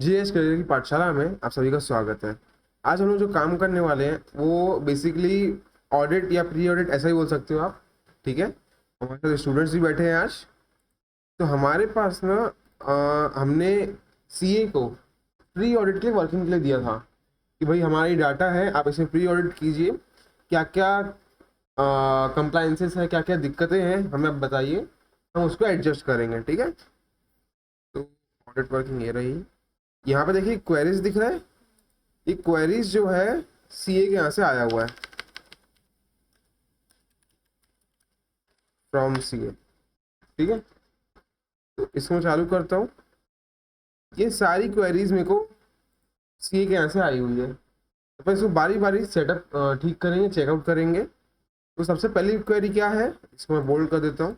GS career की पाठशाला में आप सभी का स्वागत है। आज हम लोग जो काम करने वाले हैं वो बेसिकली ऑडिट या प्री ऑडिट ऐसा ही बोल सकते हो आप। ठीक है, हमारे साथ स्टूडेंट्स भी बैठे हैं आज। तो हमारे पास ना हमने सीए को प्री ऑडिट के वर्किंग के लिए दिया था कि भाई हमारा ये डाटा है, आप इसमें प्री ऑडिट कीजिए, क्या क्या कंप्लाइंसेस है, क्या क्या दिक्कतें हैं हमें आप बताइए, हम उसको एडजस्ट करेंगे। ठीक है, तो ऑडिट वर्किंग ये रही। यहाँ पे देखिए क्वेरीज दिख रहा है, ये क्वेरीज जो है सीए के यहाँ से आया हुआ है, फ्रॉम सीए। ठीक है, तो इसको मैं चालू करता हूँ। ये सारी क्वेरीज मेरे को सीए के यहाँ से आई हुई है, तो फिर इसको बारी बारी सेटअप ठीक करेंगे, चेकआउट करेंगे। तो सबसे पहली क्वेरी क्या है, इसको मैं बोल्ड कर देता हूँ,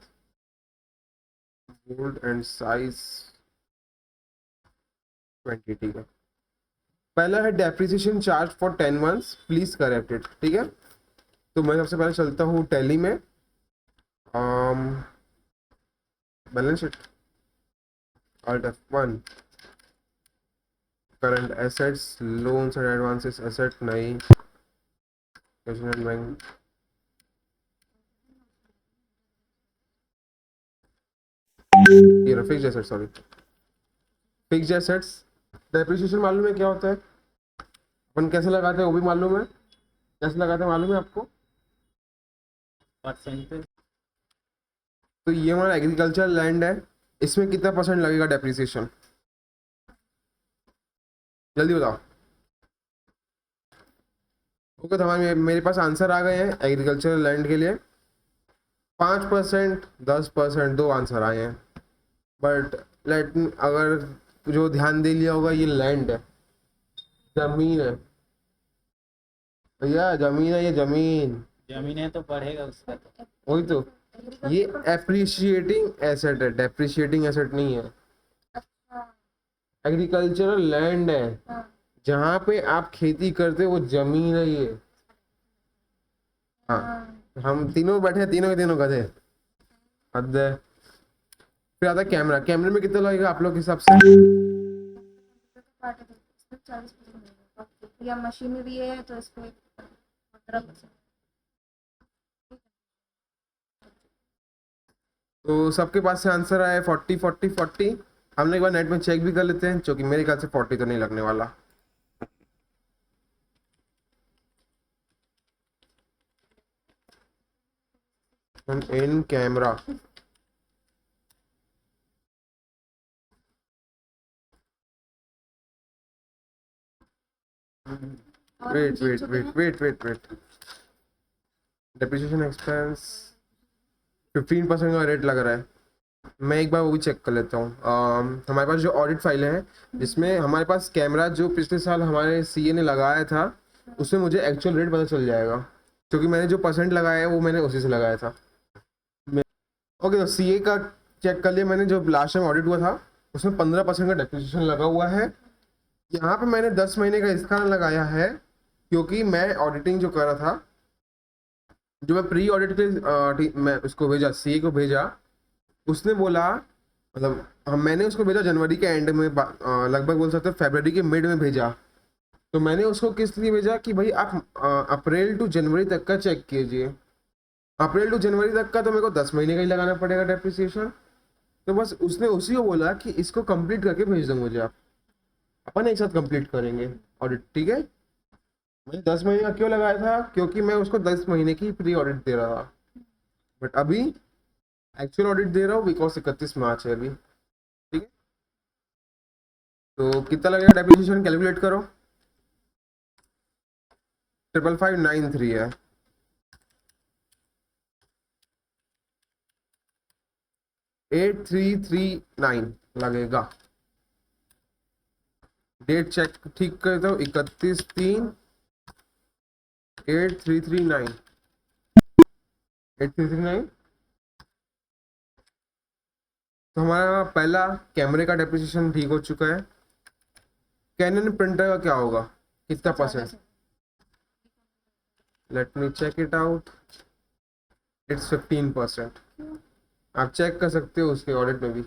बोल्ड एंड साइज 20। ठीक है, पहला है depreciation charge for 10 months please correct it. ठीक है, तो मैं सबसे पहले चलता हूँ टैली में, balance sheet, Alt F1, current assets, loans and advances asset नहीं, बैंक, ये fixed assets, sorry fixed assets. Depreciation मालूम है क्या होता है, अपन कैसे लगाते हैं वो भी मालूम है, कैसे लगाते हैं मालूम है आपको। परसेंटेज। तो ये हमारा एग्रीकल्चर लैंड है, इसमें कितना परसेंट लगेगा डेप्रिसिएशन, जल्दी बताओ। ओके, तो हमारे मेरे पास आंसर आ गए हैं एग्रीकल्चर लैंड के लिए। 5%, 10%, दो आंसर आए हैं। बट लेट, अगर जो ध्यान दे लिया होगा, ये लैंड है, जमीन है भैया, जमीन है, ये जमीन। जमीन है तो बढ़ेगा उसका तो। वही तो, ये एप्रिशिएटिंग एसेट है, डेप्रिशिएटिंग एसेट नहीं है। एग्रीकल्चरल लैंड है, जहाँ पे आप खेती करते हो वो जमीन है ये। हाँ, हम तीनों बैठे हैं, तीनों के तीनों गधे, हद है। फिर आता है कैमरा, कैमरे में कितना लगेगा आप लोग के हिसाब से। या मशीनरी है तो इस पे 15%। तो सबके पास से आंसर आया 40, 40, 40। हम लोग एक बार नेट में चेक भी कर लेते हैं, क्योंकि मेरे ख्याल से 40 तो नहीं लगने वाला। In camera, wait, depreciation expense 15% का रेट लग रहा है। मैं एक बार वो भी चेक कर लेता हूँ। हमारे पास जो ऑडिट फाइल है, जिसमें हमारे पास कैमरा जो पिछले साल हमारे सीए ने लगाया था, उसमें मुझे एक्चुअल रेट पता चल जाएगा, क्योंकि मैंने जो परसेंट लगाया है वो मैंने उसी से लगाया था। ओके, तो सीए का चेक कर लिया मैंने, जो लास्ट टाइम ऑडिट हुआ था उसमें 15% का डेप्रिसिएशन लगा हुआ है। यहाँ पे मैंने 10 महीने का इस कारण लगाया है, क्योंकि मैं ऑडिटिंग जो कर रहा था, जो मैं प्री ऑडिट के मैं उसको भेजा, सीए को भेजा, उसने बोला, मतलब मैंने उसको भेजा जनवरी के एंड में, लगभग बोल सकते हो फरवरी के मिड में भेजा। तो मैंने उसको किस लिए भेजा कि भाई आप अप्रैल टू जनवरी तक का चेक कीजिए। अप्रैल टू जनवरी तक का तो मेरे को 10 महीने का ही लगाना पड़ेगा डेप्रिसिएशन। तो बस उसने उसी को बोला कि इसको कंप्लीट करके भेज दो मुझे आप, अपन एक साथ कंप्लीट करेंगे ऑडिट। ठीक है, मैंने 10 महीने का क्यों लगाया था, क्योंकि मैं उसको 10 महीने की प्री ऑडिट दे रहा था, बट अभी एक्चुअल ऑडिट दे रहा हूँ, बिकॉज 31 मार्च है अभी। ठीक है, तो कितना लगेगा डेप्रिसिएशन, कैलकुलेट करो। 5593 है। 8339 लगेगा। डेट चेक ठीक कर दो, 31/3, 8339, 8339। तो हमारा पहला कैमरे का डेप्रिसिएशन ठीक हो चुका है। कैनन प्रिंटर का क्या होगा, कितना percent, let me check it out. It's 15%। आप चेक कर सकते हो उसके ऑडिट में भी।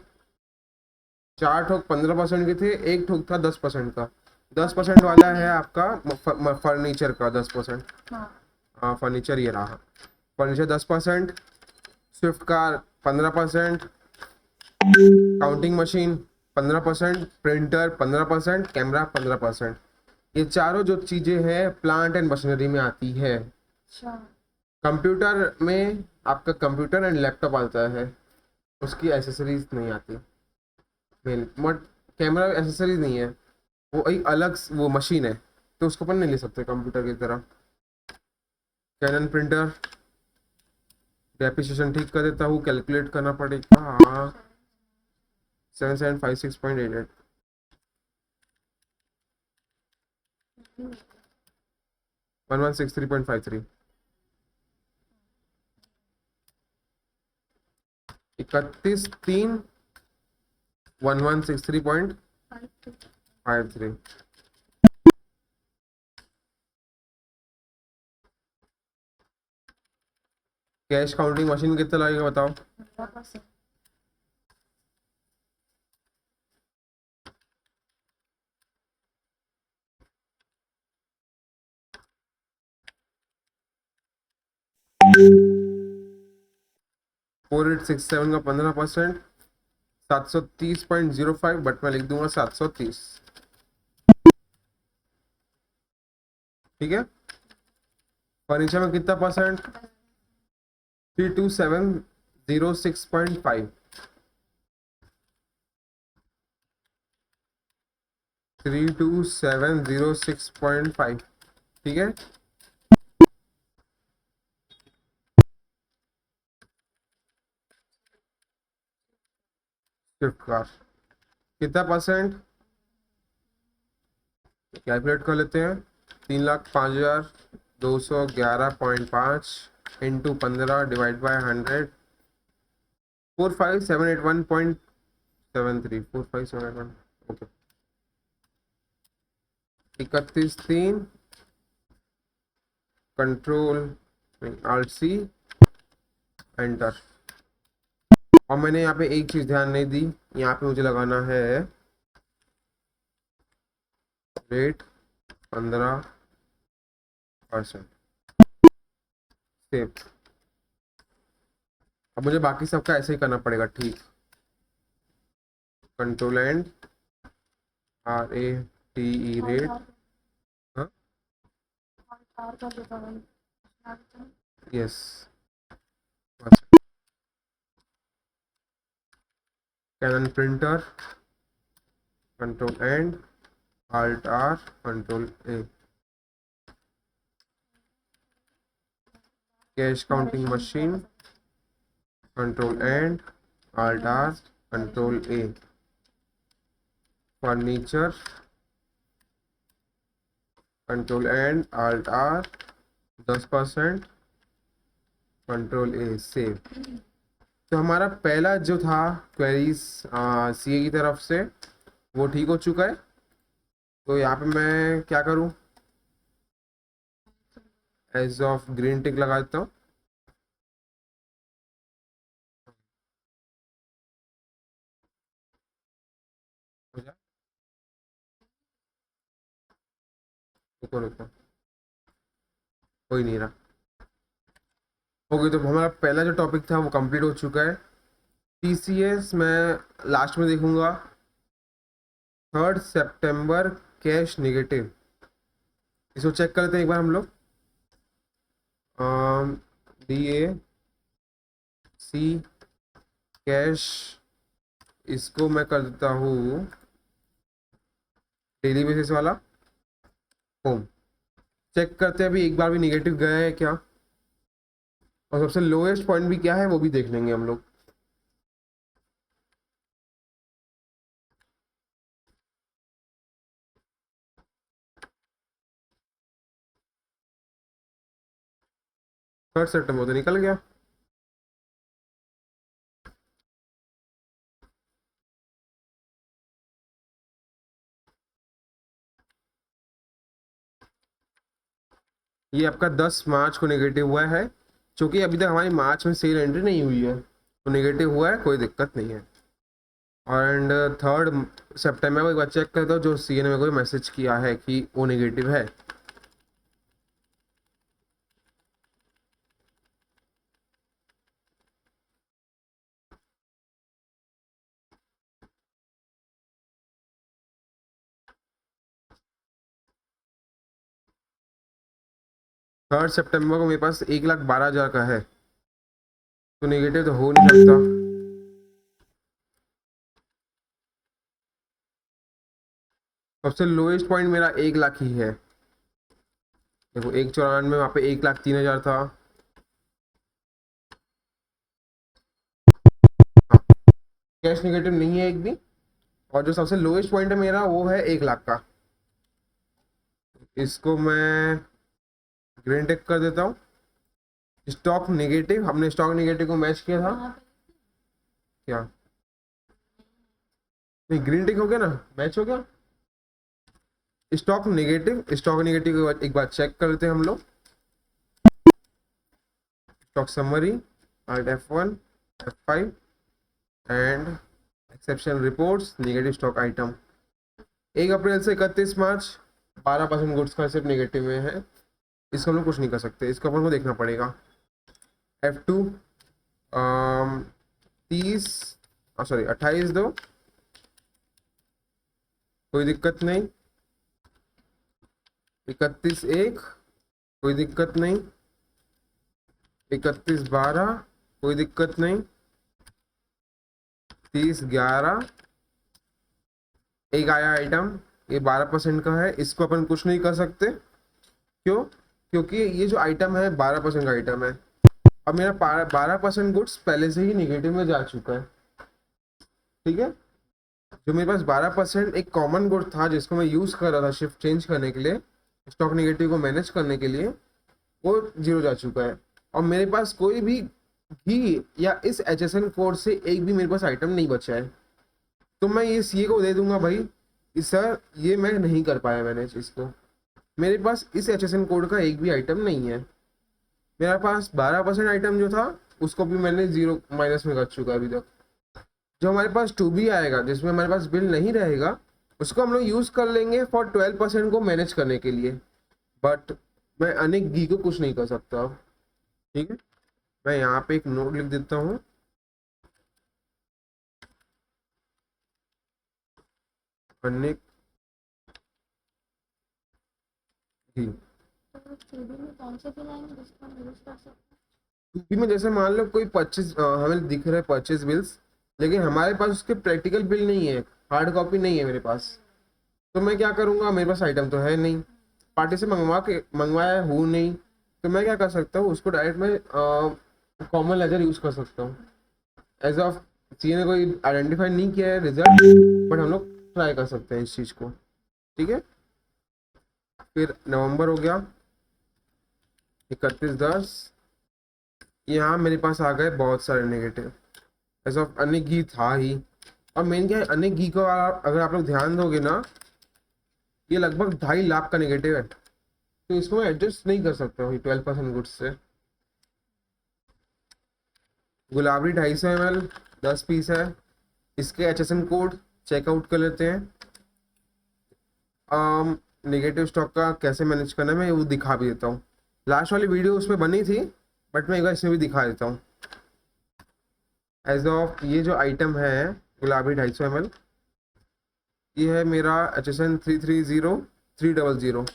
4 ठोक 15% के थे, एक ठोक था 10% का। 10% वाला है आपका फर्नीचर का 10%। हाँ हाँ फर्नीचर ये रहा, furniture 10%, Swift car 15%, counting machine 15%, printer 15%, camera 15%। ये चारों जो चीज़ें हैं प्लांट एंड मशीनरी में आती है। अच्छा कंप्यूटर में आपका कंप्यूटर एंड लैपटॉप आता है, उसकी एसेसरीज नहीं आती। मेन बट कैमरा एसेसरीज नहीं है, वो एक अलग वो मशीन है, तो उसको अपन नहीं ले सकते कंप्यूटर की तरह। कैनन प्रिंटर, डेप्रिसिएशन ठीक कर देता हूँ, कैलकुलेट करना पड़ेगा। हाँ 7756.88, 1163.53, 31/3, 1163.53। कैश काउंटिंग मशीन कितना लगेगा बताओ? 15%। 4867 का 15%, 730.05, बट मैं लिख दूंगा 730। ठीक है। फर्नीचर में कितना परसेंट? 32706.5, 32706.5। ठीक है। स्विफ्ट कार कितना परसेंट? कैलकुलेट कर लेते हैं। 3,05,211.5 into 15 divide by 100, 45781.73, 45781। Okay 31/3, control Alt C, enter. और मैंने यहाँ पे एक चीज ध्यान नहीं दी, यहाँ पे मुझे लगाना है रेट 15%। सेव। अब मुझे बाकी सबका ऐसे ही करना पड़ेगा। ठीक, कंट्रोल एंड RATE रेट। हाँ और कर देता हूँ। Yes, Canon printer, control and Alt R, control A। Cash counting machine, control and Alt R, control A। Furniture, control and Alt R, 10%, control A, save. तो हमारा पहला जो था क्वेरीज CA की तरफ से वो ठीक हो चुका है। तो यहाँ पे मैं क्या करूँ, एज ऑफ ग्रीन टिक लगा देता हूँ। रुको रुको, कोई नहीं रहा। ओके, तो हमारा पहला जो टॉपिक था वो कंप्लीट हो चुका है। TCS मैं लास्ट में देखूंगा। 3 सितंबर कैश नेगेटिव, इसको चेक करते हैं एक बार हम लोग। DAC कैश, इसको मैं कर देता हूँ डेली बेसिस वाला होम। चेक करते हैं अभी एक बार भी निगेटिव गया है क्या, और सबसे लोएस्ट पॉइंट भी क्या है वो भी देख लेंगे हम लोग। थर्ड सितंबर तो निकल गया। ये आपका 10 मार्च को नेगेटिव हुआ है, क्योंकि अभी तक हमारी मार्च में सेल एंट्री नहीं हुई है, तो नेगेटिव हुआ है, कोई दिक्कत नहीं है। एंड 3 सितंबर को एक बार चेक करता हूँ जो सी ने मेरे को मैसेज किया है कि वो नेगेटिव है। थर्ड सितंबर को मेरे पास 1,12,000 का है, तो नेगेटिव तो हो नहीं सकता। सबसे लोएस्ट पॉइंट मेरा 1,00,000 ही है। देखो 1,94 वहाँ पे 1,03,000 था। कैश नेगेटिव नहीं है एक भी। और जो सबसे लोएस्ट पॉइंट है मेरा वो है 1,00,000 का। इसको मैं ग्रीन टिक कर देता हूँ। स्टॉक नेगेटिव, हमने स्टॉक नेगेटिव को मैच किया था वहाँ पे क्या? नहीं, ग्रीन टिक हो गया ना, मैच हो गया। स्टॉक नेगेटिव को एक बार चेक कर लेते हैं हम लोग। Stock summary, Alt F1 F5 and exception reports, negative stock item. 1 अप्रैल से 31 मार्च 12% गुड्स का सिर्फ नेगेटिव में है। इसको हम लोग कुछ नहीं कर सकते, इसको अपन को देखना पड़ेगा। F2 30 सॉरी 28 दो, कोई दिक्कत नहीं। 31/1 कोई दिक्कत नहीं। 31/12 कोई दिक्कत नहीं। 30/11 एक आया आइटम, ये 12% का है, इसको अपन कुछ नहीं कर सकते। क्यों? क्योंकि ये जो आइटम है 12% का आइटम है। अब मेरा 12% गुड्स पहले से ही निगेटिव में जा चुका है। ठीक है, जो मेरे पास 12% एक कॉमन गुड था जिसको मैं यूज कर रहा था शिफ्ट चेंज करने के लिए, स्टॉक नेगेटिव को मैनेज करने के लिए, वो 0 जा चुका है। और मेरे पास कोई भी घी या इस HSN कोड से एक भी मेरे पास आइटम नहीं बचा है। तो मैं ये सीए को दे दूंगा भाई सर ये मैं नहीं कर पाया मैनेज इसको, मेरे पास इस HSN कोड का एक भी आइटम नहीं है। मेरा पास 12% आइटम जो था उसको भी मैंने 0 माइनस में कर चुका अभी तक। जो हमारे पास 2B आएगा जिसमें हमारे पास बिल नहीं रहेगा, उसको हम लोग यूज कर लेंगे फॉर 12% को मैनेज करने के लिए। बट मैं अनेक घी को कुछ नहीं कर सकता। ठीक है, मैं यहाँ पे एक नोट लिख देता हूँ। अनेक घी तो सीडी में कौन से बिल आएंगे जिसको हम यूज कर सकते हैं? 2B में जैसे मान लो कोई परचेज हमें दिख रहा है परचेज बिल्स, लेकिन हमारे पास उसके प्रैक्टिकल बिल नहीं है, हार्ड कॉपी नहीं है मेरे पास। तो मैं क्या करूँगा, मेरे पास आइटम तो है नहीं, पार्टी से मंगवाया हूँ नहीं, तो मैं क्या कर सकता हूँ, उसको डायरेक्ट मैं कॉमन लेजर यूज कर सकता हूँ। एज ऑफ सी ने कोई आइडेंटिफाई नहीं किया है रिजल्ट, बट हम लोग ट्राई कर सकते हैं इस चीज़ को। ठीक है, फिर नवंबर हो गया 31/10, यहाँ मेरे पास आ गए बहुत सारे नेगेटिव। एज ऑफ अनेक घी था ही, और मेन क्या है, अनेक घी को अगर आप लोग ध्यान दोगे ना, ये लगभग 2.5 लाख का नेगेटिव है। तो इसको मैं एडजस्ट नहीं कर सकता हूँ 12% गुड्स से। गुलाबरी 250 ml 10 पीस है, इसके HSN कोड चेकआउट कर लेते हैं। नेगेटिव स्टॉक का कैसे मैनेज करना है मैं वो दिखा भी देता हूँ। लास्ट वाली वीडियो उसमें बनी थी, बट मैं एक बार इसमें भी दिखा देता हूँ। एज ऑफ ये जो आइटम है गुलाबरी 250 ml, ये है मेरा HSN 330300।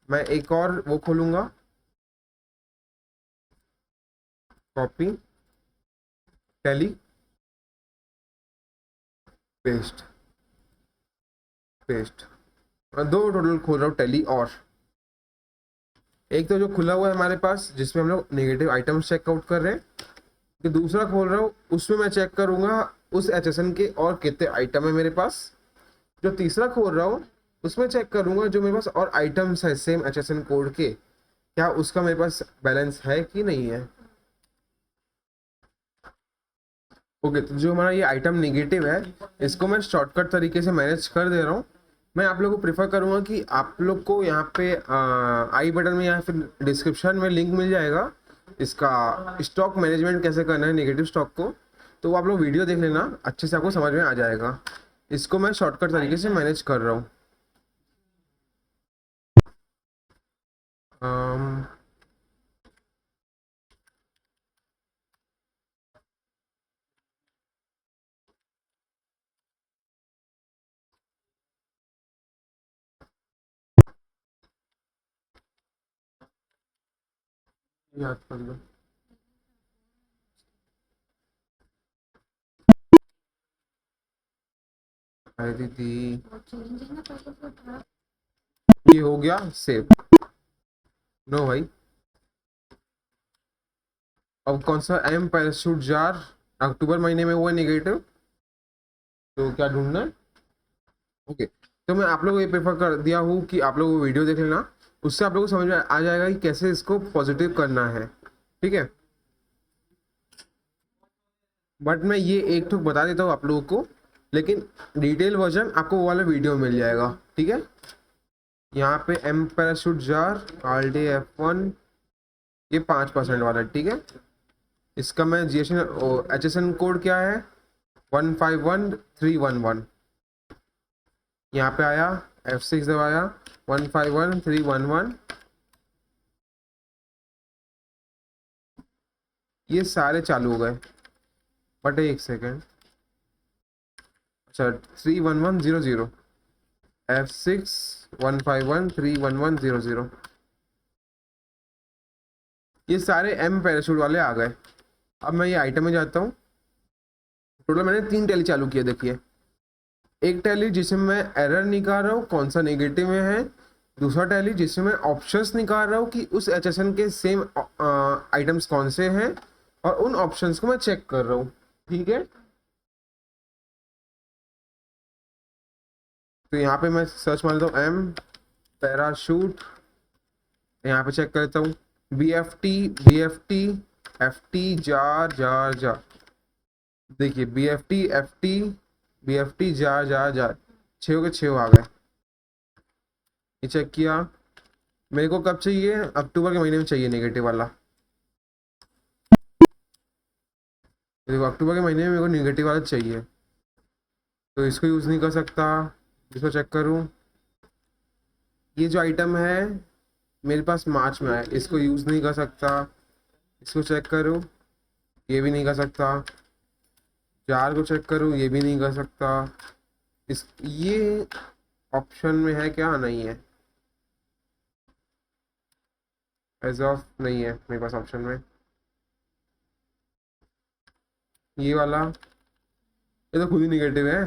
मैं एक और वो खोलूंगा, कॉपी टैली पेस्ट पेस्ट, और 2 टोटल खोल रहा हूँ टैली। और एक तो जो खुला हुआ है हमारे पास जिसमें हम लोग नेगेटिव आइटम्स चेकआउट कर रहे हैं, तो दूसरा खोल रहा हूँ उसमें मैं चेक करूंगा उस HSN के और कितने आइटम है मेरे पास। जो तीसरा खोल रहा हूँ उसमें चेक करूंगा जो मेरे पास और आइटम्स है सेम HSN कोड के, क्या उसका मेरे पास बैलेंस है कि नहीं है। ओके, तो जो हमारा ये आइटम नेगेटिव है इसको मैं शॉर्टकट तरीके से मैनेज कर दे रहा हूँ। मैं आप लोगों को प्रेफर करूँगा कि आप लोग को यहाँ पे आई बटन में या फिर डिस्क्रिप्शन में लिंक मिल जाएगा इसका, स्टॉक मैनेजमेंट कैसे करना है नेगेटिव स्टॉक को। तो आप लोग वीडियो देख लेना, अच्छे से आपको समझ में आ जाएगा। इसको मैं शॉर्टकट तरीके से मैनेज कर रहा हूँ। अम, याद कर लो। अरे दीदी, वो चेंज है ना पहले से था। ये हो गया सेव। नो भाई, अब कौन सा एम पैराशूट जार अक्टूबर महीने में हुआ नेगेटिव, तो क्या ढूंढना है? ओके, तो मैं आप लोगों को ये प्रेफर कर दिया हूँ कि आप लोग वो वीडियो देख लेना, उससे आप लोगों को समझ में आ जाएगा कि कैसे इसको पॉजिटिव करना है। ठीक है, बट मैं ये एक ठोक बता देता हूँ आप लोगों को, लेकिन डिटेल वर्जन आपको वो वाला वीडियो मिल जाएगा। ठीक है, यहाँ पे M parachute jar RD F1, ये 5% वाला है। ठीक है, इसका मैं जीएसएन HSN कोड क्या है 151311। यहाँ पे आया F6 दबाया 151311। ये सारे चालू हो गए, बट एक सेकेंड, अच्छा 31100 F6 15131100, ये सारे एम पैराशूट वाले आ गए। अब मैं ये आइटम में जाता हूँ। टोटल मैंने 3 टैली चालू किया, देखिए। एक टैली जिसमें मैं एरर निकाल रहा हूँ कौन सा नेगेटिव में है, दूसरा टैली जिसमें मैं ऑप्शंस निकाल रहा हूँ कि उस HSN के सेम आइटम्स कौन से हैं, और उन ऑप्शंस को मैं चेक कर रहा हूँ। ठीक है, तो यहाँ पे मैं सर्च मार लेता हूँ एम पैराशूट, यहाँ पे चेक करता हूँ BFT FT jar jar jar, देखिए BFT जार जार जार, 6 के 6 आ गए। ये चेक किया, मेरे को कब चाहिए, अक्टूबर के महीने में चाहिए नेगेटिव वाला। देखो अक्टूबर के महीने में मेरे को नेगेटिव वाला चाहिए, तो इसको यूज़ नहीं कर सकता। इसको चेक करूँ, ये जो आइटम है मेरे पास मार्च में आया, इसको यूज़ नहीं कर सकता। इसको चेक करूँ, ये भी नहीं कर सकता। जार को चेक करूँ, ये भी नहीं कर सकता। इस ये ऑप्शन में है क्या, नहीं है, एज ऑफ नहीं है मेरे पास ऑप्शन में। ये वाला, ये तो खुद ही निगेटिव है।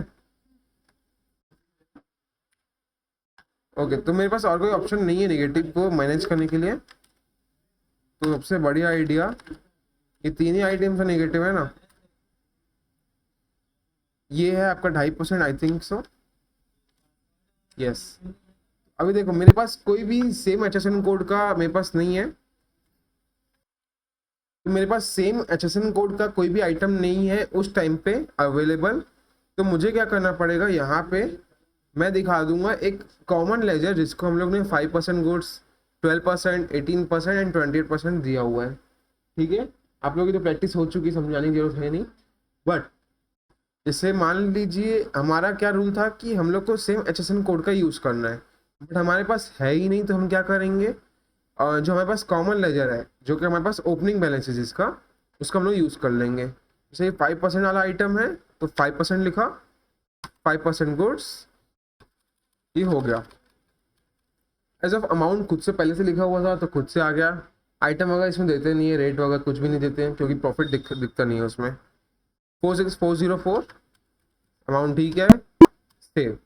ओके, तो मेरे पास और कोई ऑप्शन नहीं है नेगेटिव को मैनेज करने के लिए, तो सबसे बढ़िया आइडिया, ये 3 ही आइटम्स नेगेटिव है ना। ये है आपका 2.5%, आई थिंक सो, यस। अभी देखो मेरे पास कोई भी सेम HSN कोड का मेरे पास नहीं है, तो मेरे पास सेम HSN कोड का कोई भी आइटम नहीं है उस टाइम पे अवेलेबल। तो मुझे क्या करना पड़ेगा, यहाँ पे मैं दिखा दूंगा एक कॉमन लेजर जिसको हम लोग ने 5% गुड्स, 12%, 18% एंड 28% दिया हुआ है। ठीक है, आप लोगों की तो प्रैक्टिस हो चुकी, समझाने की जरूरत है नहीं। बट जैसे मान लीजिए हमारा क्या रूल था कि हम लोग को सेम HSN कोड का यूज़ करना है, बट हमारे पास है ही नहीं, तो हम क्या करेंगे, जो हमारे पास कॉमन लेजर है, जो कि हमारे पास ओपनिंग बैलेंस है जिसका, उसका हम लोग यूज़ कर लेंगे। जैसे ये 5% वाला आइटम है, तो 5% लिखा, 5% गुड्स, ये हो गया। एज ऑफ अमाउंट खुद से पहले से लिखा हुआ था, तो खुद से आ गया। आइटम वगैरह इसमें देते नहीं है, रेट वगैरह कुछ भी नहीं देते हैं, क्योंकि प्रॉफिट दिखता नहीं है उसमें। 46404 अमाउंट, ठीक है, सेव।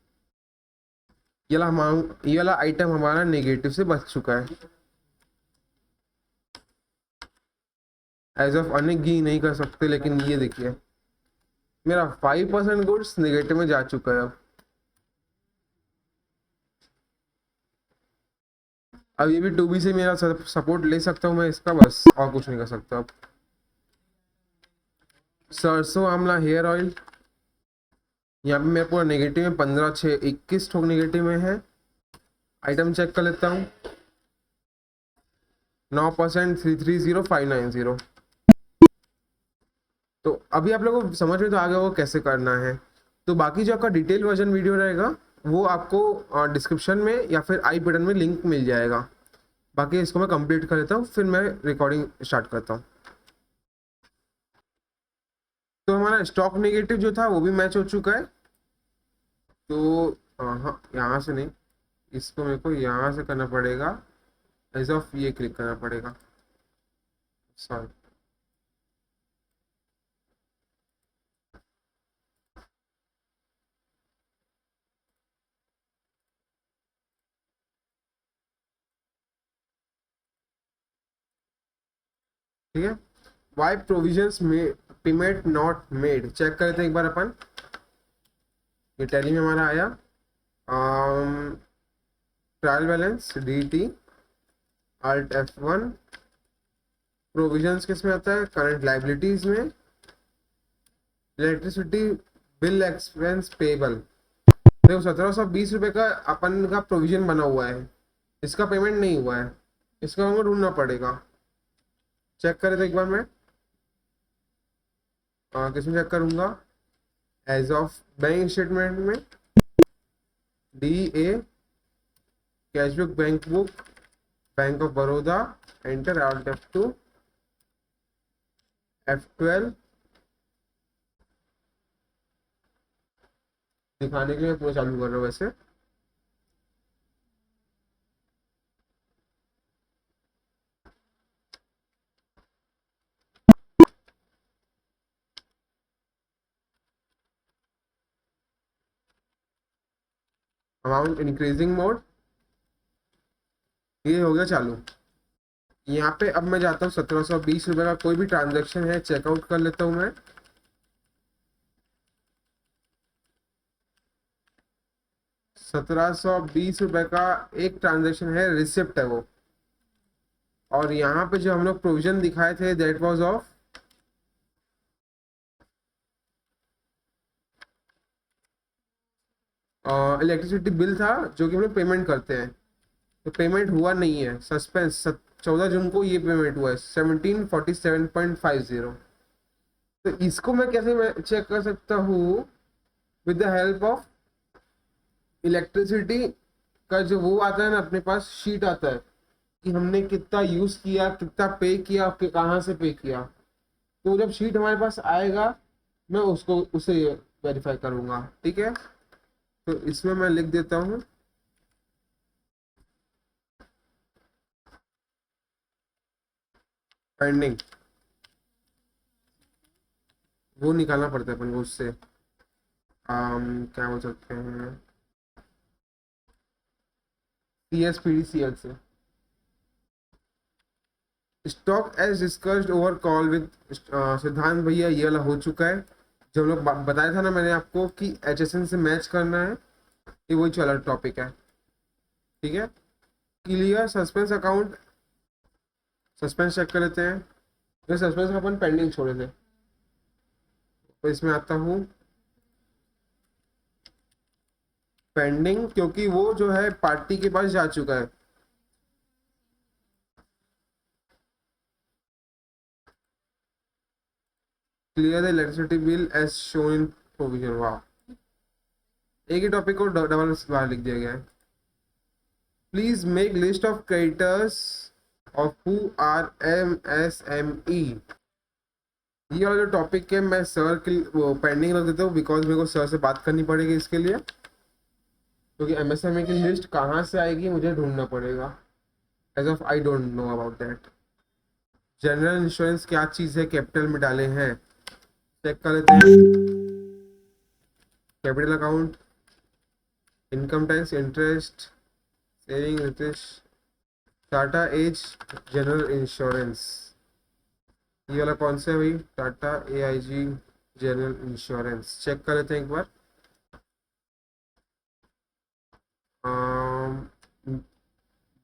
ये वाला अमाउंट, ये वाला आइटम हमारा नेगेटिव से बच चुका है। एज ऑफ अनेक ही नहीं कर सकते, लेकिन ये देखिए मेरा 5% गुड्स नेगेटिव में जा चुका है। अब ये भी 2B से मेरा सपोर्ट ले सकता हूँ मैं इसका, बस और कुछ नहीं कर सकता। अब सरसों आंवला हेयर ऑयल, यहाँ पे मेरा पूरा नेगेटिव में 15 6 21 ठोक नेगेटिव में है। आइटम चेक कर लेता हूँ, 9% 330590, तो अभी आप लोगों को समझ में तो आ गया होगा कैसे करना है। तो बाकी जो आपका डिटेल वर्जन वीडियो रहेगा वो आपको डिस्क्रिप्शन में या फिर आई बटन में लिंक मिल जाएगा। बाकी इसको मैं कंप्लीट कर लेता हूँ, फिर मैं रिकॉर्डिंग स्टार्ट करता हूँ। तो हमारा स्टॉक नेगेटिव जो था वो भी मैच हो चुका है। तो हाँ, यहाँ से नहीं, इसको मेरे को यहाँ से करना पड़ेगा, एज ऑफ ये क्लिक करना पड़ेगा, सॉरी। ठीक है, वाई प्रोविजंस में पेमेंट नॉट मेड, चेक करते हैं एक बार अपन। ये टैली में हमारा आया trial balance D T alt F1। Provisions किस में आता है? करंट लाइबिलिटीज में, इलेक्ट्रिसिटी बिल एक्सपेंस पेबल। देखो 1720 रुपये का अपन का प्रोविजन बना हुआ है, इसका पेमेंट नहीं हुआ है, इसका हमको ढूंढना पड़ेगा। चेक करें तो एक बार मैं किसमें चेक करूंगा? एज ऑफ बैंक स्टेटमेंट में, D A cashbook bank book bank of Baroda, enter out F2 F12 दिखाने के लिए पूरा चालू कर रहा हूँ वैसे। अमाउंट इंक्रीजिंग मोड, ये हो गया चालू। यहाँ पे अब मैं जाता हूँ 1720 रुपये का कोई भी ट्रांजैक्शन है चेकआउट कर लेता हूँ मैं। 1720 रुपये का एक ट्रांजैक्शन है, रिसिप्ट है वो। और यहाँ पे जो हम लोग प्रोविजन दिखाए थे that was of electricity bill था, जो कि हम लोग पेमेंट करते हैं। तो पेमेंट हुआ नहीं है, सस्पेंस। 14 जून को ये पेमेंट हुआ है 1747.50। तो इसको मैं कैसे चेक कर सकता हूँ? With the help of electricity का जो वो आता है ना, अपने पास शीट आता है कि हमने कितना यूज किया, कितना पे किया, कहाँ से पे किया। तो जब शीट हमारे पास आएगा मैं उसको उसे वेरीफाई करूंगा। ठीक है, तो इसमें मैं लिख देता हूँ पेंडिंग। वो निकालना पड़ता है अपन को उससे, क्या बोल सकते हैं, CSPDCL से। Stock as discussed over call with Siddhant भैया, ये वाला हो चुका है। जो हम लोग बताया था ना मैंने आपको कि HSN से मैच करना है, ये वही वाला टॉपिक है। ठीक है, clear suspense account, suspense check कर लेते हैं। ये सस्पेंस का अपन पेंडिंग छोड़े थे, तो इसमें आता हूँ पेंडिंग, क्योंकि वो जो है पार्टी के पास जा चुका है। Clear the electricity bill as shown in provision. वाह, एक ही टॉपिक को डबल बार लिख दिया गया है। Please make list of creditors of who are MSME। ये वाला जो टॉपिक है मैं सर के वो पेंडिंग रख देता हूँ, बिकॉज मेरे को सर से बात करनी पड़ेगी इसके लिए, क्योंकि MSME की लिस्ट कहाँ से आएगी मुझे ढूंढना पड़ेगा। As of I don't know about that. General insurance क्या चीज़ है, कैपिटल में डाले हैं, चेक कर लेते हैं। Capital account, income tax, interest, saving, रिटेश, टाटा एज जनरल इंश्योरेंस। ये वाला कौन सा है भाई? Tata AIG general insurance. Check कर लेते हैं एक बार।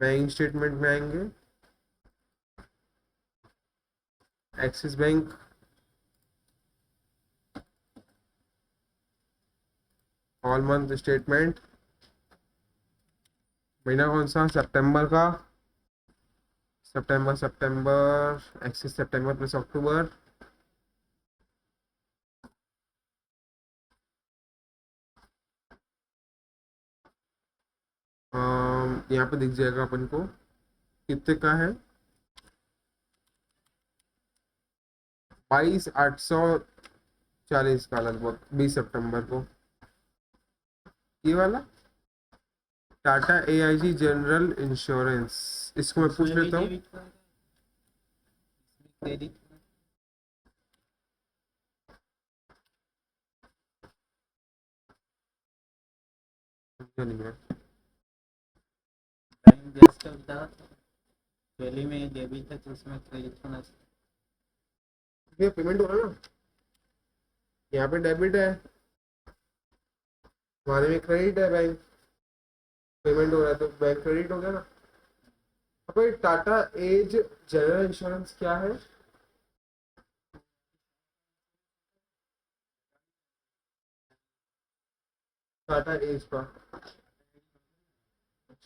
बैंक स्टेटमेंट में आएंगे, Axis bank, all month statement, महीना कौन सा? सितंबर का। सितंबर एक्सिस सितंबर प्लस अक्टूबर, यहाँ पे दिख जाएगा अपन को कितने का है, 22,840 का लगभग 20 सितंबर को। ये वाला टाटा AIG जनरल इंश्योरेंस, इसको मैं पूछ उसमें भी लेता हूँ। डेबिट होगा, इसमें क्रेडिट होगा। समझा नहीं मैं। टाइम जस्ट ऑफ द पहले में डेबिट है तो उसमें क्रेडिट होना चाहिए। ये पेमेंट हो रहा है ना, यहाँ पे डेबिट है, हमारे में क्रेडिट है, बैंक पेमेंट हो रहा है तो बैंक क्रेडिट हो गया ना। अब ये टाटा एज जनरल इंश्योरेंस क्या है? टाटा एज का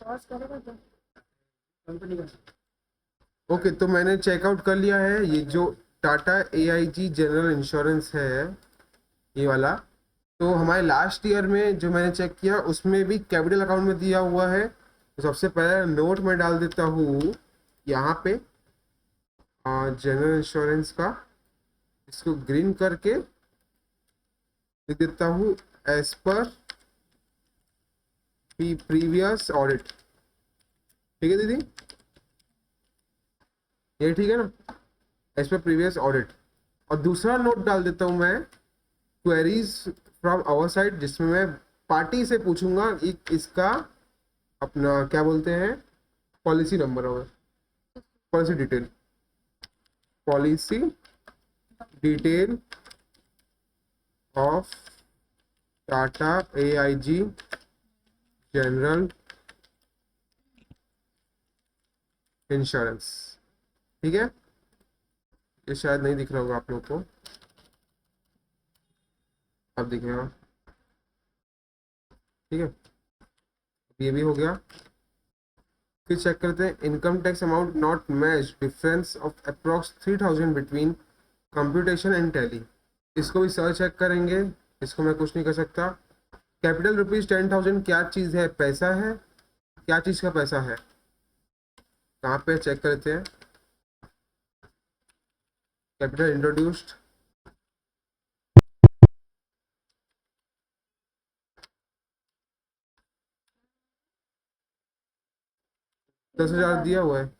पॉज करेगा क्या? कंपनी का ओके, तो मैंने चेकआउट कर लिया है ये जो टाटा AIG जनरल इंश्योरेंस है, ये वाला। तो हमारे लास्ट ईयर में जो मैंने चेक किया उसमें भी कैपिटल अकाउंट में दिया हुआ है। तो सबसे पहले नोट में डाल देता हूँ यहाँ पे जनरल इंश्योरेंस का, इसको ग्रीन करके लिख देता हूँ एज पर प्रीवियस ऑडिट। ठीक है दीदी, ये ठीक है ना, एज पर प्रीवियस ऑडिट। और दूसरा नोट डाल देता हूँ मैं क्वेरीज फ्रॉम आवर साइड, जिसमें मैं पार्टी से पूछूंगा इसका अपना क्या बोलते हैं पॉलिसी नंबर और policy detail of Tata AIG general insurance. ठीक है, ये शायद नहीं दिख रहा होगा आप लोग को, अब दिखेगा। ठीक है, ये भी हो गया। फिर चेक करते हैं income tax amount not match difference of approx 3,000 between computation and tally. इसको भी सर्च चेक करेंगे, इसको मैं कुछ नहीं कर सकता। कैपिटल ₹10,000 क्या चीज़ है? पैसा है। क्या चीज़ का पैसा है? कहाँ पे चेक करते हैं? कैपिटल इंट्रोड्यूस्ड, दस हजार दिया हुआ है।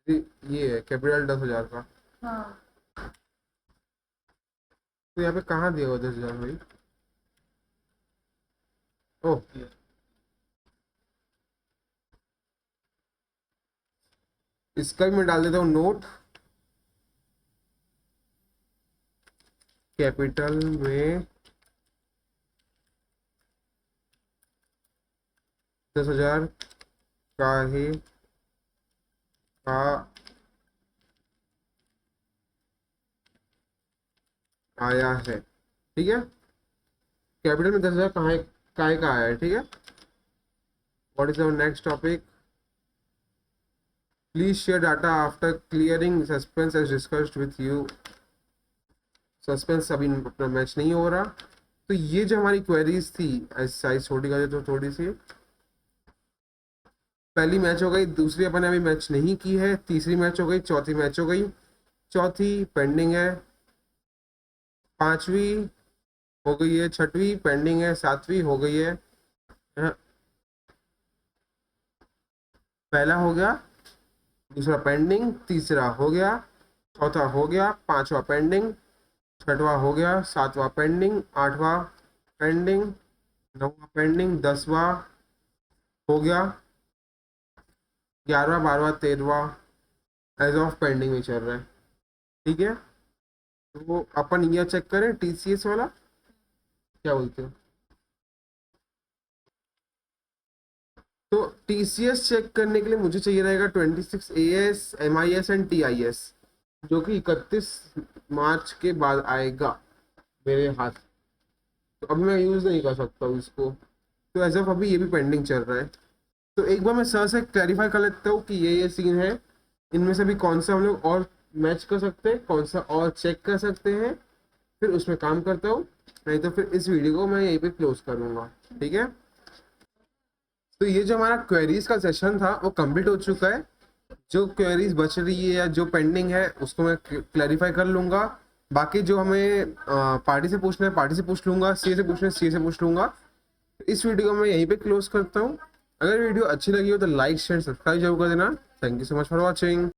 ये है कैपिटल 10,000 का। हाँ तो यहाँ पे कहाँ दिया हुआ 10,000 भाई? ओह, इसका भी मैं डाल देता हूँ नोट, कैपिटल में 10,000 का ही का आया है। ठीक है, कैपिटल में 10,000 कहाँ का आया है। ठीक है, what is our next topic? Please share data after clearing suspense as discussed with you. Suspense अभी अपना मैच नहीं हो रहा। तो ये जो हमारी क्वेरीज थी, साइज छोटी कर दे तो थोड़ी सी, पहली मैच हो गई, दूसरी अपन ने अभी मैच नहीं की है, तीसरी मैच हो गई, चौथी मैच हो गई, चौथी पेंडिंग है, पांचवी हो गई है, छठवीं पेंडिंग है, सातवीं हो गई है। पहला हो गया, दूसरा पेंडिंग, तीसरा हो गया, चौथा हो गया, पांचवा पेंडिंग, छठवां हो गया, सातवां पेंडिंग, आठवां पेंडिंग, नौवां पेंडिंग, 10वां हो गया, 11वां, 12वां, 13वां एज ऑफ पेंडिंग में चल रहा है। ठीक है, तो अपन ये चेक करें TCS वाला, क्या बोलते हैं? तो TCS चेक करने के लिए मुझे चाहिए रहेगा 26 AS MIS एंड TIS, जो कि 31 मार्च के बाद आएगा मेरे हाथ। तो अभी मैं यूज़ नहीं कर सकता हूँ इसको, तो एज ऑफ अभी ये भी पेंडिंग चल रहा है। तो एक बार मैं सर से क्लैरिफाई कर लेता हूँ कि ये सीन है, इनमें से भी कौन सा हम लोग और मैच कर सकते हैं, कौन सा और चेक कर सकते हैं, फिर उसमें काम करता हूँ। नहीं तो फिर इस वीडियो को मैं यहीं पे क्लोज करूँगा। ठीक है, तो ये जो हमारा क्वेरीज का सेशन था वो कंप्लीट हो चुका है। जो क्वेरीज बच रही है या जो पेंडिंग है उसको मैं क्लैरिफाई कर लूंगा। बाकी जो हमें पार्टी से पूछना है पार्टी से पूछ लूंगा, सीए से पूछना है सीए से पूछ लूंगा। इस वीडियो को मैं यहीं पे क्लोज करता हूँ। अगर वीडियो अच्छी लगी हो तो लाइक शेयर सब्सक्राइब जरूर कर देना। Thank you so much for watching.